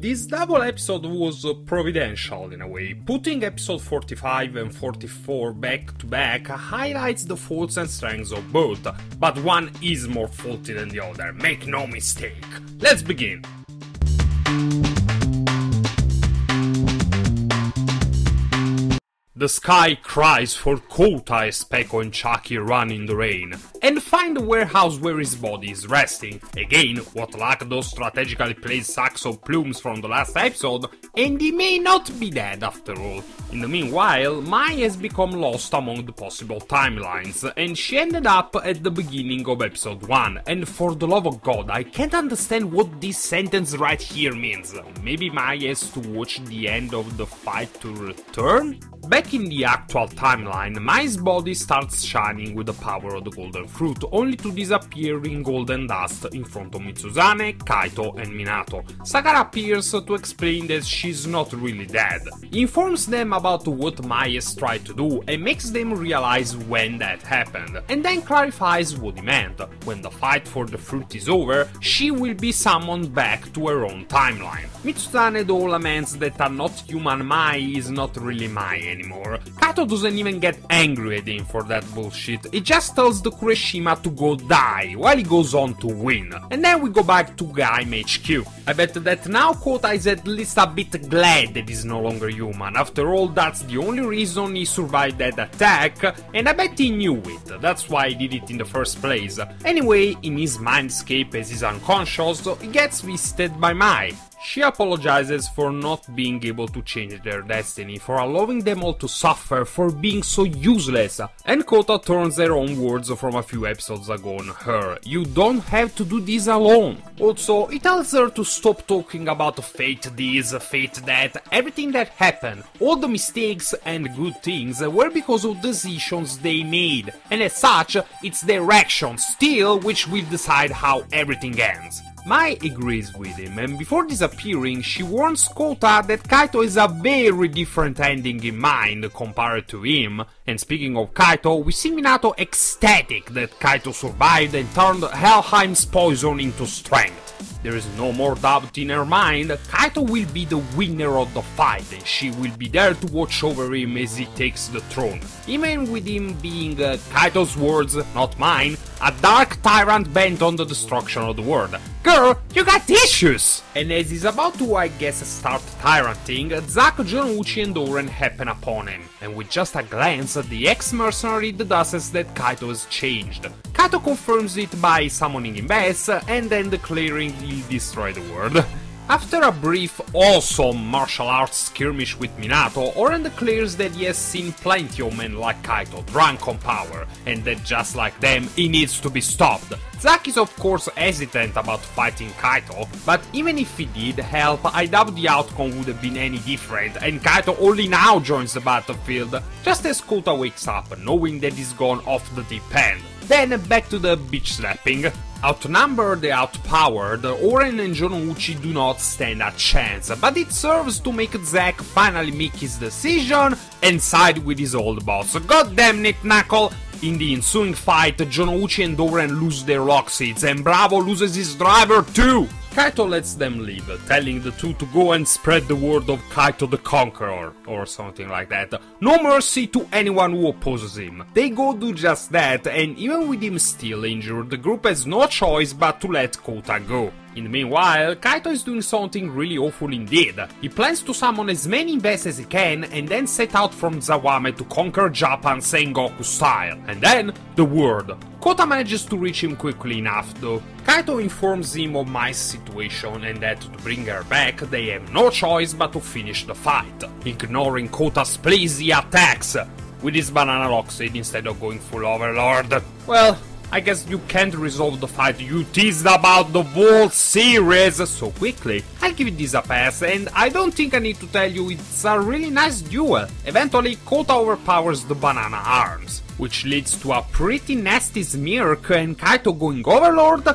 This double episode was providential in a way. Putting episode 45 and 44 back to back highlights the faults and strengths of both, but one is more faulty than the other, make no mistake. Let's begin! The sky cries for Kota as Peko and Chucky run in the rain, and find the warehouse where his body is resting. Again, what luck those strategically placed sacks of plumes from the last episode, and he may not be dead after all. In the meanwhile, Mai has become lost among the possible timelines, and she ended up at the beginning of episode 1, and for the love of God, I can't understand what this sentence right here means. Maybe Mai has to watch the end of the fight to return? Back in the actual timeline, Mai's body starts shining with the power of the golden fruit, only to disappear in golden dust in front of Mitsuzane, Kaito and Minato. Sakura appears to explain that she's not really dead. He informs them about what Mai has tried to do and makes them realize when that happened, and then clarifies what he meant. When the fight for the fruit is over, she will be summoned back to her own timeline. Mitsuzane though laments that a not human Mai is not really Mai anymore. Kaito doesn't even get angry at him for that bullshit, he just tells the Kureshima to go die, while he goes on to win. And then we go back to Gaim HQ. I bet that now Kota is at least a bit glad that he's no longer human, after all that's the only reason he survived that attack, and I bet he knew it, that's why he did it in the first place. Anyway, in his mindscape as he's unconscious, he gets visited by Mai. She apologizes for not being able to change their destiny, for allowing them all to suffer, for being so useless, and Kota turns her own words from a few episodes ago on her. You don't have to do this alone. Also, he tells her to stop talking about fate this, fate that, everything that happened, all the mistakes and good things were because of decisions they made, and as such, it's their actions still which will decide how everything ends. Mai agrees with him, and before disappearing, she warns Kota that Kaito has a very different ending in mind compared to him. And speaking of Kaito, we see Minato ecstatic that Kaito survived and turned Helheim's poison into strength. There is no more doubt in her mind, Kaito will be the winner of the fight, and she will be there to watch over him as he takes the throne. Even with him being, Kaito's words, not mine, a dark tyrant bent on the destruction of the world. Girl, you got issues! And as he's about to, I guess, start tyranting, Zack, Jonouchi and Oren happen upon him, and with just a glance, the ex-mercenary deduces that Kaito has changed. Kaito confirms it by summoning him back, and then declaring he'll destroy the world. After a brief, awesome martial arts skirmish with Minato, Oren declares that he has seen plenty of men like Kaito drunk on power, and that just like them, he needs to be stopped. Zack is of course hesitant about fighting Kaito, but even if he did help, I doubt the outcome would have been any different, and Kaito only now joins the battlefield, just as Kota wakes up, knowing that he's gone off the deep end. Then back to the bitch slapping. Outnumbered and outpowered, Oren and Jonouchi do not stand a chance, but it serves to make Zack finally make his decision and side with his old boss. Goddamn it, Knuckle! In the ensuing fight, Jonouchi and Oren lose their lock seats, and Bravo loses his driver too! Kaito lets them leave, telling the two to go and spread the word of Kaito the Conqueror, or something like that. No mercy to anyone who opposes him. They go do just that, and even with him still injured, the group has no choice but to let Kota go. In the meanwhile, Kaito is doing something really awful indeed. He plans to summon as many beasts as he can and then set out from Zawame to conquer Japan Sengoku style. And then, the word. Kota manages to reach him quickly enough though. Kaito informs him of Mai's situation and that to bring her back they have no choice but to finish the fight. Ignoring Kota's pleas, he attacks with his banana lock seed instead of going full overlord. Well, I guess you can't resolve the fight you teased about the whole series so quickly. I'll give this a pass, and I don't think I need to tell you it's a really nice duel. Eventually, Kota overpowers the banana arms, which leads to a pretty nasty smirk and Kaito going overlord,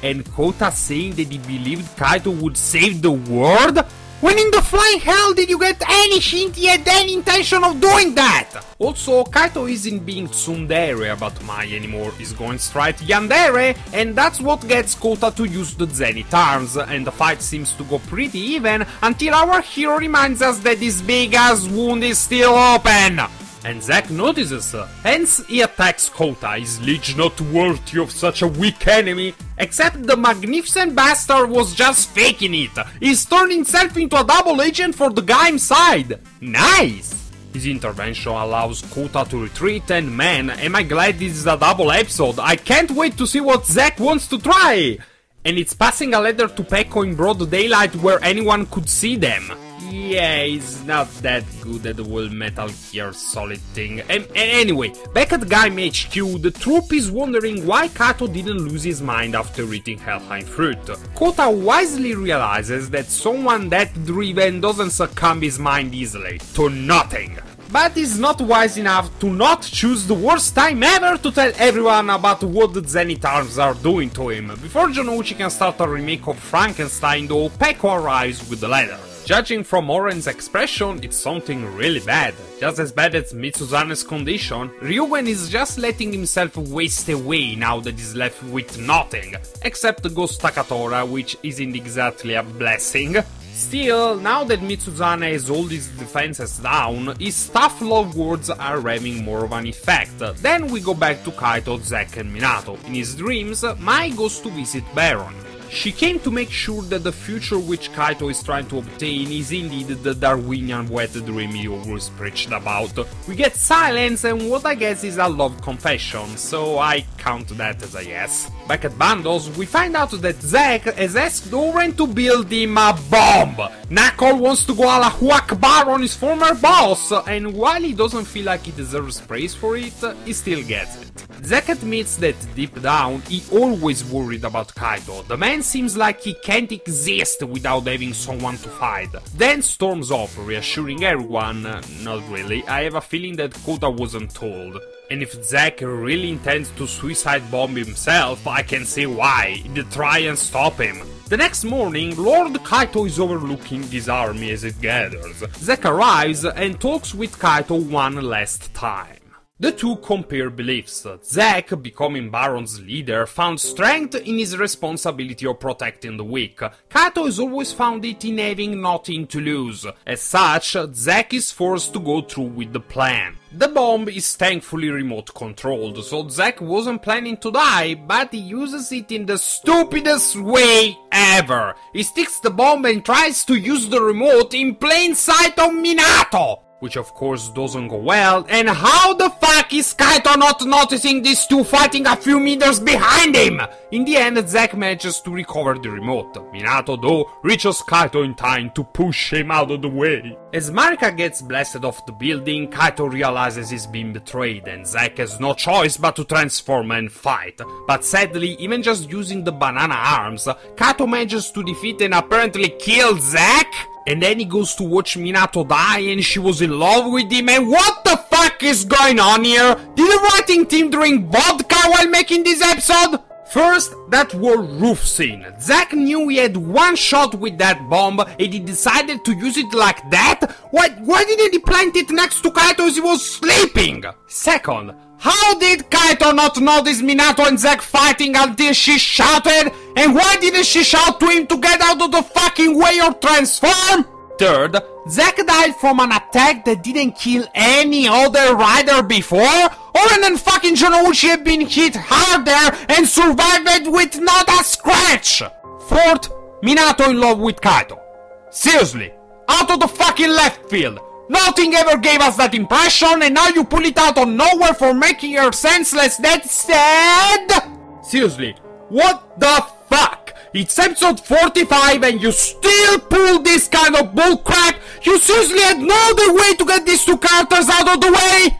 and Kota saying that he believed Kaito would save the world? When in the flying hell did you get any hint he had any intention of doing that? Also, Kaito isn't being tsundere about Mai anymore, he's going straight yandere, and that's what gets Kota to use the Zenith arms, and the fight seems to go pretty even until our hero reminds us that his big ass wound is still open. And Zack notices, hence he attacks Kota, his liege not worthy of such a weak enemy, except the magnificent bastard was just faking it, he's turned himself into a double agent for the Gaim side, nice! His intervention allows Kota to retreat, and man, am I glad this is a double episode, I can't wait to see what Zack wants to try! And it's passing a letter to Peko in broad daylight where anyone could see them. Yeah, it's not that good at the whole Metal Gear Solid thing. Anyway, back at Gaim HQ, the troop is wondering why Kaito didn't lose his mind after eating Helheim fruit. Kota wisely realizes that someone that driven doesn't succumb his mind easily to nothing. But is not wise enough to not choose the worst time ever to tell everyone about what the Zenith arms are doing to him. Before Jonouchi can start a remake of Frankenstein, though, Peko arrives with the letter. Judging from Oren's expression, it's something really bad. Just as bad as Mitsuzane's condition, Ryugen is just letting himself waste away now that he's left with nothing, except Ghost Takatora, which isn't exactly a blessing. Still, now that Mitsuzane has all his defenses down, his tough love words are having more of an effect. Then we go back to Kaito, Zack and Minato. In his dreams, Mai goes to visit Baron. She came to make sure that the future which Kaito is trying to obtain is indeed the Darwinian wet dream he always preached about. We get silence and what I guess is a love confession, so I count that as a yes. Back at Bandos, we find out that Zack has asked Oren to build him a bomb! Knuckle wants to go Allahu Akbar on his former boss, and while he doesn't feel like he deserves praise for it, he still gets it. Zack admits that deep down he always worried about Kaito. The man seems like he can't exist without having someone to fight. Then storms off, reassuring everyone, not really, I have a feeling that Kota wasn't told. And if Zack really intends to suicide bomb himself, I can see why, he'd try and stop him. The next morning, Lord Kaito is overlooking his army as it gathers. Zack arrives and talks with Kaito one last time. The two compare beliefs. Zack, becoming Baron's leader, found strength in his responsibility of protecting the weak. Kaito has always found it in having nothing to lose. As such, Zack is forced to go through with the plan. The bomb is thankfully remote controlled, so Zack wasn't planning to die, but he uses it in the stupidest way ever. He sticks the bomb and tries to use the remote in plain sight of Minato! Which of course doesn't go well, and how the fuck is Kaito not noticing these two fighting a few meters behind him? In the end, Zack manages to recover the remote. Minato, though, reaches Kaito in time to push him out of the way. As Marika gets blasted off the building, Kaito realizes he's been betrayed, and Zack has no choice but to transform and fight. But sadly, even just using the banana arms, Kaito manages to defeat and apparently kill Zack? And then he goes to watch Minato die and she was in love with him, and what the fuck is going on here? Did the writing team drink vodka while making this episode? First, that whole roof scene. Zack knew he had one shot with that bomb and he decided to use it like that? Why didn't he plant it next to Kaito as he was sleeping? Second, how did Kaito not notice Minato and Zack fighting until she shouted? And why didn't she shout to him to get out of the fucking way or transform? Third, Zack died from an attack that didn't kill any other rider before? Oren and fucking Jonouchi have been hit harder and survived with not a scratch! Fourth, Minato in love with Kaito. Seriously, out of the fucking left field. Nothing ever gave us that impression, and now you pull it out of nowhere for making her senseless. That's sad! Seriously, what the fuck? It's episode 45 and you still pull this kind of bullcrap? You seriously had no other way to get these two characters out of the way?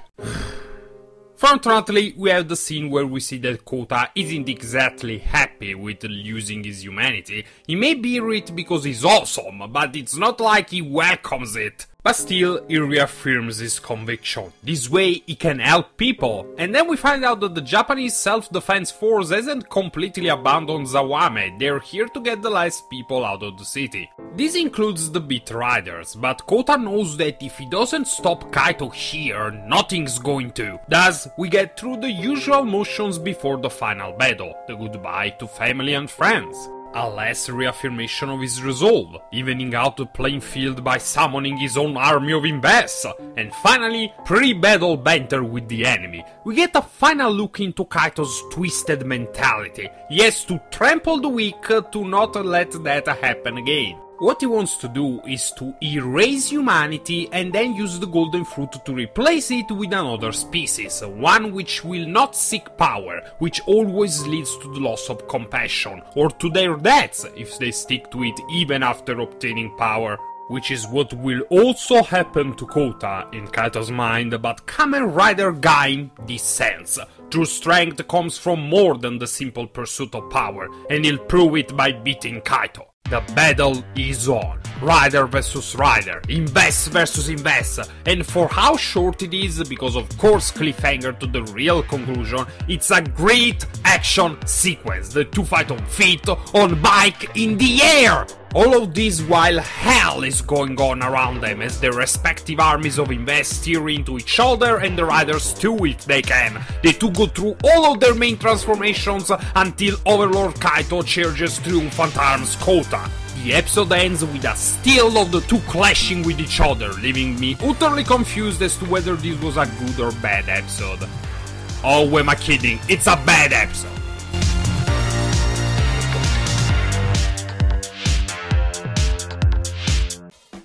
Fortunately, we have the scene where we see that Kota isn't exactly happy with losing his humanity. He may bear it because he's awesome, but it's not like he welcomes it. But still, he reaffirms his conviction. This way, he can help people. And then we find out that the Japanese self-defense force hasn't completely abandoned Zawame. They're here to get the last people out of the city. This includes the Beat Riders, but Kota knows that if he doesn't stop Kaito here, nothing's going to. Thus, we get through the usual motions before the final battle, the goodbye to family and friends. A last reaffirmation of his resolve, evening out the playing field by summoning his own army of Inves, and finally, pre-battle banter with the enemy. We get a final look into Kaito's twisted mentality. He has to trample the weak to not let that happen again. What he wants to do is to erase humanity and then use the golden fruit to replace it with another species, one which will not seek power, which always leads to the loss of compassion, or to their deaths if they stick to it even after obtaining power. Which is what will also happen to Kota in Kaito's mind, but Kamen Rider Gaim descends. True strength comes from more than the simple pursuit of power, and he'll prove it by beating Kaito. The battle is on. Rider vs Rider, Inves vs Inves, and for how short it is, because of course cliffhanger to the real conclusion, it's a great action sequence. The two fight on feet, on bike, in the air! All of this while hell is going on around them as their respective armies of Inves steer into each other, and the riders too if they can. They two go through all of their main transformations until Overlord Kaito charges triumphant arms Kota. The episode ends with a still of the two clashing with each other, leaving me utterly confused as to whether this was a good or bad episode. Oh, who am I kidding? It's a bad episode!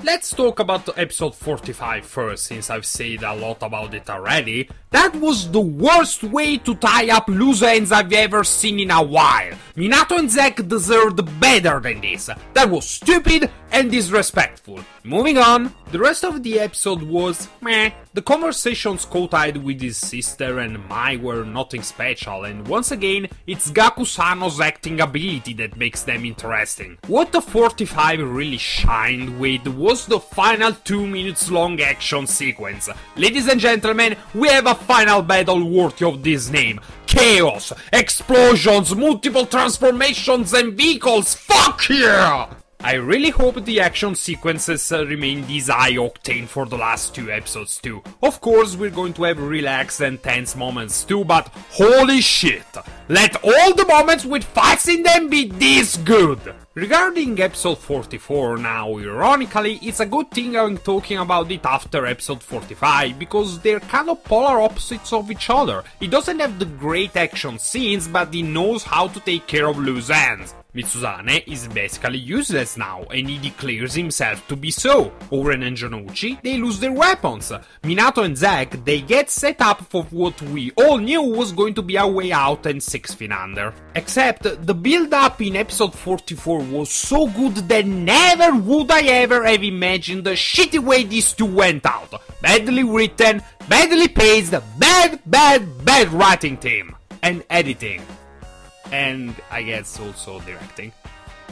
Let's talk about episode 45 first, since I've said a lot about it already. That was the worst way to tie up loose ends I've ever seen in a while. Minato and Zack deserved better than this. That was stupid and disrespectful. Moving on, the rest of the episode was meh. The conversations Kota had with his sister and Mai were nothing special, and once again, it's Gaku-sano's acting ability that makes them interesting. What the 45 really shined with was the final 2 minutes long action sequence. Ladies and gentlemen, we have a final battle worthy of this name. Chaos, explosions, multiple transformations and vehicles, fuck yeah! I really hope the action sequences remain this high-octane for the last 2 episodes too. Of course, we're going to have relaxed and tense moments too, but holy shit! Let all the moments with fights in them be this good! Regarding episode 44 now, ironically, it's a good thing I'm talking about it after episode 45, because they're kind of polar opposites of each other. He doesn't have the great action scenes, but he knows how to take care of loose ends. Mitsuzane is basically useless now, and he declares himself to be so. Oren and Jonouchi, they lose their weapons. Minato and Zack, they get set up for what we all knew was going to be a way out and 6 feet under. Except, the build-up in episode 44 was so good that never would I ever have imagined the shitty way these two went out. Badly written, badly paced, bad writing team. And editing. And I guess also directing.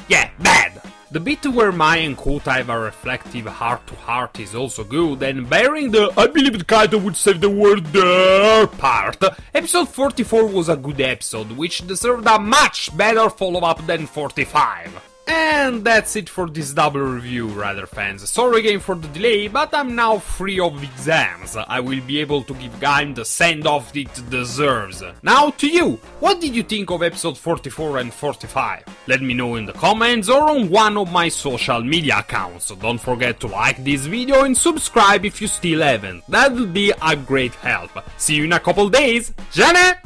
Yeah, bad! The bit where Mai and Kota have a reflective heart-to-heart is also good, and bearing the I believed Kaito would save the world there part, episode 44 was a good episode, which deserved a much better follow-up than 45. And that's it for this double review, Rider fans. Sorry again for the delay, but I'm now free of exams. I will be able to give Gaim the send-off it deserves. Now to you, what did you think of episode 44 and 45? Let me know in the comments or on one of my social media accounts. Don't forget to like this video and subscribe if you still haven't. That would be a great help. See you in a couple days. Jane!